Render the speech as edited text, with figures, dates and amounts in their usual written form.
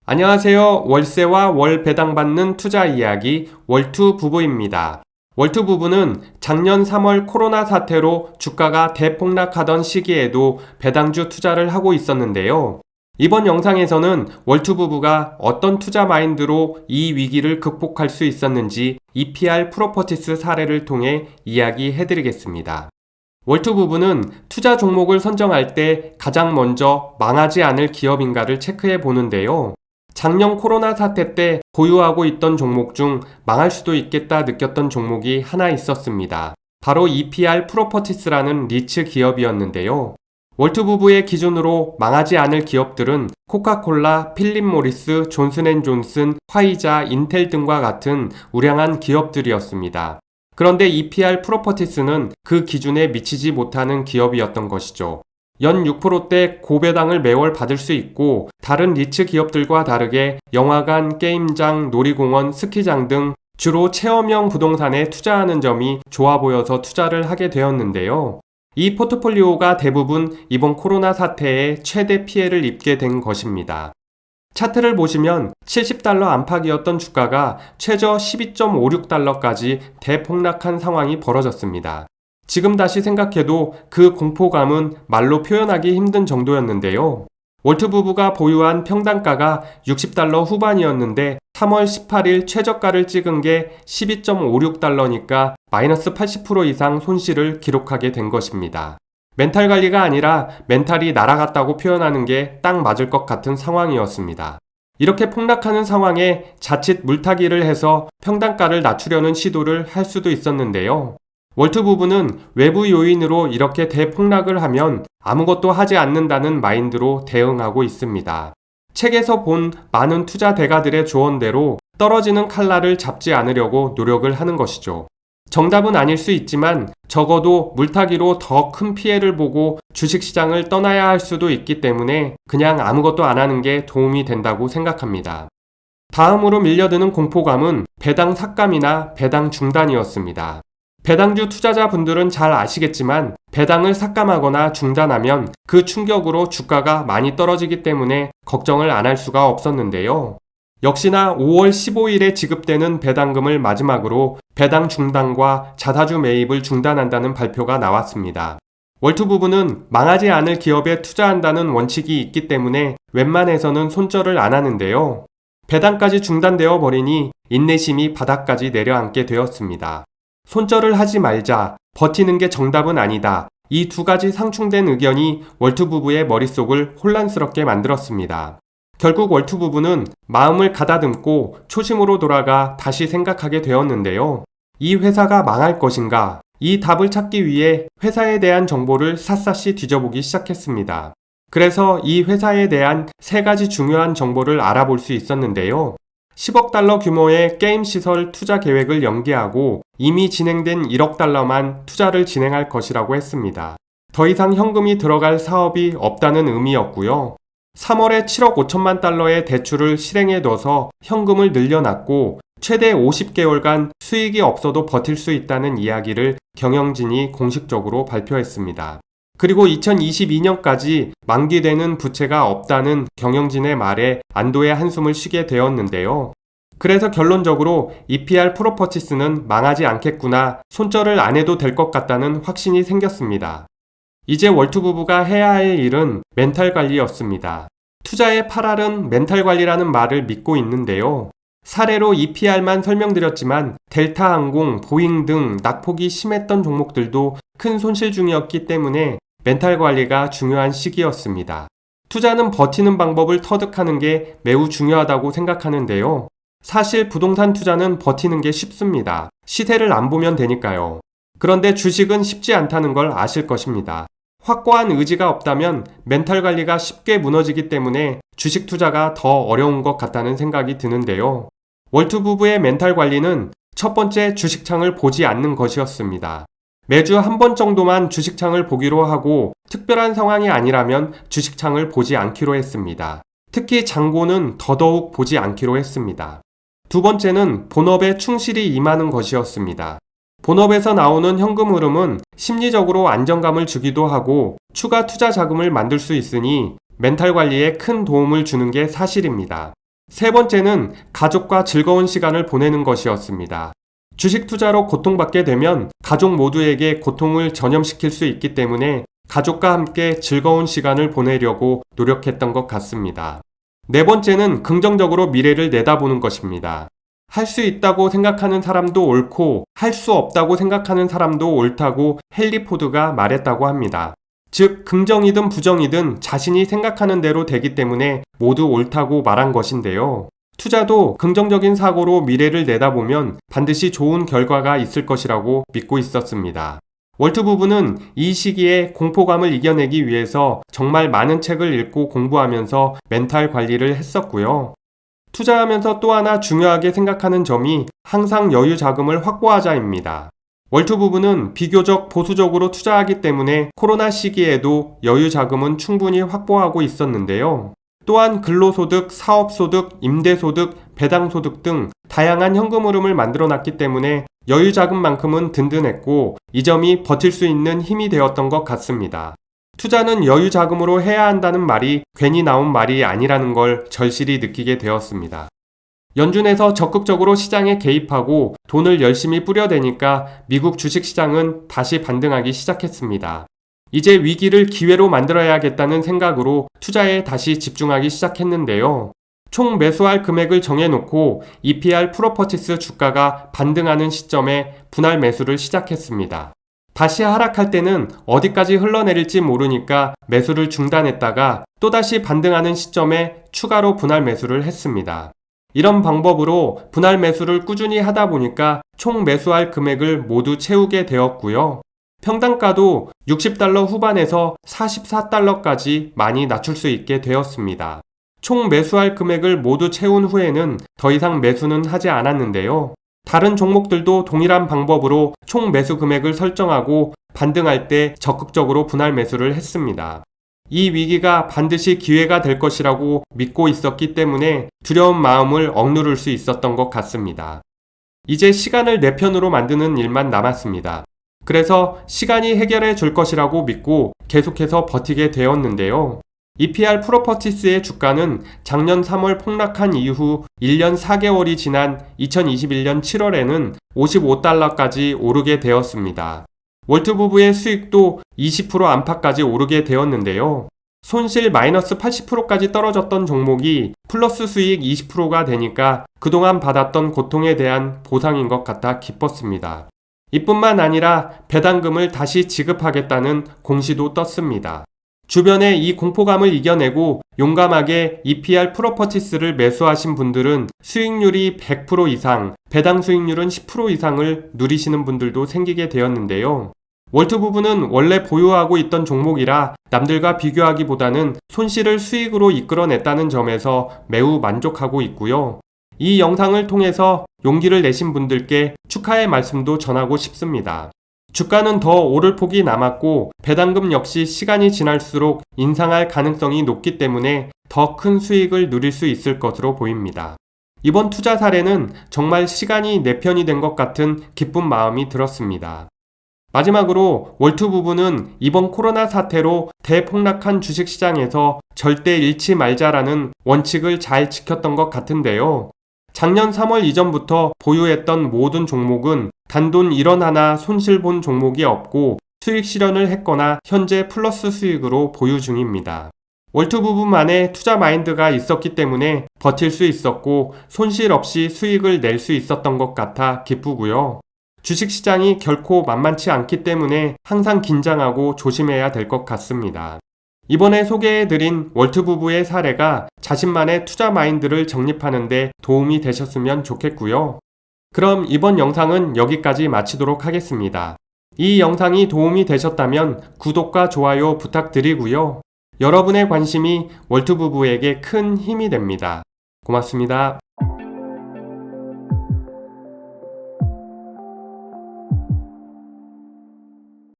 안녕하세요. 월세와 월 배당받는 투자 이야기 월투 부부입니다. 월투 부부는 작년 3월 코로나 사태로 주가가 대폭락하던 시기에도 배당주 투자를 하고 있었는데요. 이번 영상에서는 월투 부부가 어떤 투자 마인드로 이 위기를 극복할 수 있었는지 EPR 프로퍼티스 사례를 통해 이야기해드리겠습니다. 월투 부부는 투자 종목을 선정할 때 가장 먼저 망하지 않을 기업인가를 체크해 보는데요. 작년 코로나 사태 때 보유하고 있던 종목 중 망할 수도 있겠다 느꼈던 종목이 하나 있었습니다. 바로 EPR 프로퍼티스라는 리츠 기업이었는데요. 월투 부부의 기준으로 망하지 않을 기업들은 코카콜라, 필립 모리스, 존슨앤존슨, 화이자, 인텔 등과 같은 우량한 기업들이었습니다. 그런데 EPR 프로퍼티스는 그 기준에 미치지 못하는 기업이었던 것이죠. 연 6%대 고배당을 매월 받을 수 있고 다른 리츠 기업들과 다르게 영화관, 게임장, 놀이공원, 스키장 등 주로 체험형 부동산에 투자하는 점이 좋아 보여서 투자를 하게 되었는데요. 이 포트폴리오가 대부분 이번 코로나 사태에 최대 피해를 입게 된 것입니다. 차트를 보시면 $70 안팎이었던 주가가 최저 12.56달러까지 대폭락한 상황이 벌어졌습니다. 지금 다시 생각해도 그 공포감은 말로 표현하기 힘든 정도였는데요. 월트 부부가 보유한 평단가가 $60 후반이었는데 3월 18일 최저가를 찍은 게 12.56달러니까 마이너스 80% 이상 손실을 기록하게 된 것입니다. 멘탈 관리가 아니라 멘탈이 날아갔다고 표현하는 게 딱 맞을 것 같은 상황이었습니다. 이렇게 폭락하는 상황에 자칫 물타기를 해서 평단가를 낮추려는 시도를 할 수도 있었는데요. 월트 부부는 외부 요인으로 이렇게 대폭락을 하면 아무것도 하지 않는다는 마인드로 대응하고 있습니다. 책에서 본 많은 투자 대가들의 조언대로 떨어지는 칼날을 잡지 않으려고 노력을 하는 것이죠. 정답은 아닐 수 있지만 적어도 물타기로 더 큰 피해를 보고 주식시장을 떠나야 할 수도 있기 때문에 그냥 아무것도 안 하는 게 도움이 된다고 생각합니다. 다음으로 밀려드는 공포감은 배당 삭감이나 배당 중단이었습니다. 배당주 투자자분들은 잘 아시겠지만 배당을 삭감하거나 중단하면 그 충격으로 주가가 많이 떨어지기 때문에 걱정을 안 할 수가 없었는데요. 역시나 5월 15일에 지급되는 배당금을 마지막으로 배당 중단과 자사주 매입을 중단한다는 발표가 나왔습니다. 월투 부부는 망하지 않을 기업에 투자한다는 원칙이 있기 때문에 웬만해서는 손절을 안 하는데요. 배당까지 중단되어 버리니 인내심이 바닥까지 내려앉게 되었습니다. 손절을 하지 말자, 버티는 게 정답은 아니다. 이 두 가지 상충된 의견이 월투 부부의 머릿속을 혼란스럽게 만들었습니다. 결국 월투 부부는 마음을 가다듬고 초심으로 돌아가 다시 생각하게 되었는데요. 이 회사가 망할 것인가? 이 답을 찾기 위해 회사에 대한 정보를 샅샅이 뒤져보기 시작했습니다. 그래서 이 회사에 대한 세 가지 중요한 정보를 알아볼 수 있었는데요. 10억 달러 규모의 게임 시설 투자 계획을 연기하고 이미 진행된 1억 달러만 투자를 진행할 것이라고 했습니다. 더 이상 현금이 들어갈 사업이 없다는 의미였고요. 3월에 7억 5천만 달러의 대출을 실행해둬서 현금을 늘려놨고 최대 50개월간 수익이 없어도 버틸 수 있다는 이야기를 경영진이 공식적으로 발표했습니다. 그리고 2022년까지 만기되는 부채가 없다는 경영진의 말에 안도의 한숨을 쉬게 되었는데요. 그래서 결론적으로 EPR 프로퍼티스는 망하지 않겠구나, 손절을 안 해도 될 것 같다는 확신이 생겼습니다. 이제 월투 부부가 해야 할 일은 멘탈 관리였습니다. 투자의 8R은 멘탈 관리라는 말을 믿고 있는데요. 사례로 EPR만 설명드렸지만 델타항공, 보잉 등 낙폭이 심했던 종목들도 큰 손실 중이었기 때문에 멘탈 관리가 중요한 시기였습니다. 투자는 버티는 방법을 터득하는 게 매우 중요하다고 생각하는데요. 사실 부동산 투자는 버티는 게 쉽습니다. 시세를 안 보면 되니까요. 그런데 주식은 쉽지 않다는 걸 아실 것입니다. 확고한 의지가 없다면 멘탈 관리가 쉽게 무너지기 때문에 주식 투자가 더 어려운 것 같다는 생각이 드는데요. 월투 부부의 멘탈 관리는 첫 번째 주식창을 보지 않는 것이었습니다. 매주 한 번 정도만 주식창을 보기로 하고 특별한 상황이 아니라면 주식창을 보지 않기로 했습니다. 특히 장고는 더더욱 보지 않기로 했습니다. 두 번째는 본업에 충실히 임하는 것이었습니다. 본업에서 나오는 현금 흐름은 심리적으로 안정감을 주기도 하고 추가 투자 자금을 만들 수 있으니 멘탈 관리에 큰 도움을 주는 게 사실입니다. 세 번째는 가족과 즐거운 시간을 보내는 것이었습니다. 주식 투자로 고통받게 되면 가족 모두에게 고통을 전염시킬 수 있기 때문에 가족과 함께 즐거운 시간을 보내려고 노력했던 것 같습니다. 네 번째는 긍정적으로 미래를 내다보는 것입니다. 할 수 있다고 생각하는 사람도 옳고 할 수 없다고 생각하는 사람도 옳다고 헨리 포드가 말했다고 합니다. 즉, 긍정이든 부정이든 자신이 생각하는 대로 되기 때문에 모두 옳다고 말한 것인데요. 투자도 긍정적인 사고로 미래를 내다보면 반드시 좋은 결과가 있을 것이라고 믿고 있었습니다. 월트 부부는 이 시기에 공포감을 이겨내기 위해서 정말 많은 책을 읽고 공부하면서 멘탈 관리를 했었고요. 투자하면서 또 하나 중요하게 생각하는 점이 항상 여유 자금을 확보하자입니다. 월트 부부는 비교적 보수적으로 투자하기 때문에 코로나 시기에도 여유 자금은 충분히 확보하고 있었는데요. 또한 근로소득, 사업소득, 임대소득, 배당소득 등 다양한 현금 흐름을 만들어 놨기 때문에 여유 자금만큼은 든든했고 이 점이 버틸 수 있는 힘이 되었던 것 같습니다. 투자는 여유 자금으로 해야 한다는 말이 괜히 나온 말이 아니라는 걸 절실히 느끼게 되었습니다. 연준에서 적극적으로 시장에 개입하고 돈을 열심히 뿌려대니까 미국 주식시장은 다시 반등하기 시작했습니다. 이제 위기를 기회로 만들어야겠다는 생각으로 투자에 다시 집중하기 시작했는데요. 총 매수할 금액을 정해놓고 EPR 프로퍼티스 주가가 반등하는 시점에 분할 매수를 시작했습니다. 다시 하락할 때는 어디까지 흘러내릴지 모르니까 매수를 중단했다가 또다시 반등하는 시점에 추가로 분할 매수를 했습니다. 이런 방법으로 분할 매수를 꾸준히 하다 보니까 총 매수할 금액을 모두 채우게 되었고요. 평단가도 $60 후반에서 $44까지 많이 낮출 수 있게 되었습니다. 총 매수할 금액을 모두 채운 후에는 더 이상 매수는 하지 않았는데요. 다른 종목들도 동일한 방법으로 총 매수 금액을 설정하고 반등할 때 적극적으로 분할 매수를 했습니다. 이 위기가 반드시 기회가 될 것이라고 믿고 있었기 때문에 두려운 마음을 억누를 수 있었던 것 같습니다. 이제 시간을 내 편으로 만드는 일만 남았습니다. 그래서 시간이 해결해 줄 것이라고 믿고 계속해서 버티게 되었는데요. EPR 프로퍼티스의 주가는 작년 3월 폭락한 이후 1년 4개월이 지난 2021년 7월에는 $55까지 오르게 되었습니다. 월트 부부의 수익도 20% 안팎까지 오르게 되었는데요. 손실 마이너스 80%까지 떨어졌던 종목이 플러스 수익 20%가 되니까 그동안 받았던 고통에 대한 보상인 것 같아 기뻤습니다. 이뿐만 아니라 배당금을 다시 지급하겠다는 공시도 떴습니다. 주변에 이 공포감을 이겨내고 용감하게 EPR 프로퍼티스를 매수하신 분들은 수익률이 100% 이상, 배당 수익률은 10% 이상을 누리시는 분들도 생기게 되었는데요. 월트 부부는 원래 보유하고 있던 종목이라 남들과 비교하기보다는 손실을 수익으로 이끌어냈다는 점에서 매우 만족하고 있고요. 이 영상을 통해서 용기를 내신 분들께 축하의 말씀도 전하고 싶습니다. 주가는 더 오를 폭이 남았고 배당금 역시 시간이 지날수록 인상할 가능성이 높기 때문에 더 큰 수익을 누릴 수 있을 것으로 보입니다. 이번 투자 사례는 정말 시간이 내 편이 된 것 같은 기쁜 마음이 들었습니다. 마지막으로 월트 부부는 이번 코로나 사태로 대폭락한 주식시장에서 절대 잃지 말자라는 원칙을 잘 지켰던 것 같은데요. 작년 3월 이전부터 보유했던 모든 종목은 단돈 1원 하나 손실 본 종목이 없고 수익 실현을 했거나 현재 플러스 수익으로 보유 중입니다. 월트 부부만의 투자 마인드가 있었기 때문에 버틸 수 있었고 손실 없이 수익을 낼 수 있었던 것 같아 기쁘고요. 주식시장이 결코 만만치 않기 때문에 항상 긴장하고 조심해야 될 것 같습니다. 이번에 소개해드린 월트 부부의 사례가 자신만의 투자 마인드를 정립하는 데 도움이 되셨으면 좋겠고요. 그럼 이번 영상은 여기까지 마치도록 하겠습니다. 이 영상이 도움이 되셨다면 구독과 좋아요 부탁드리고요. 여러분의 관심이 월트 부부에게 큰 힘이 됩니다. 고맙습니다.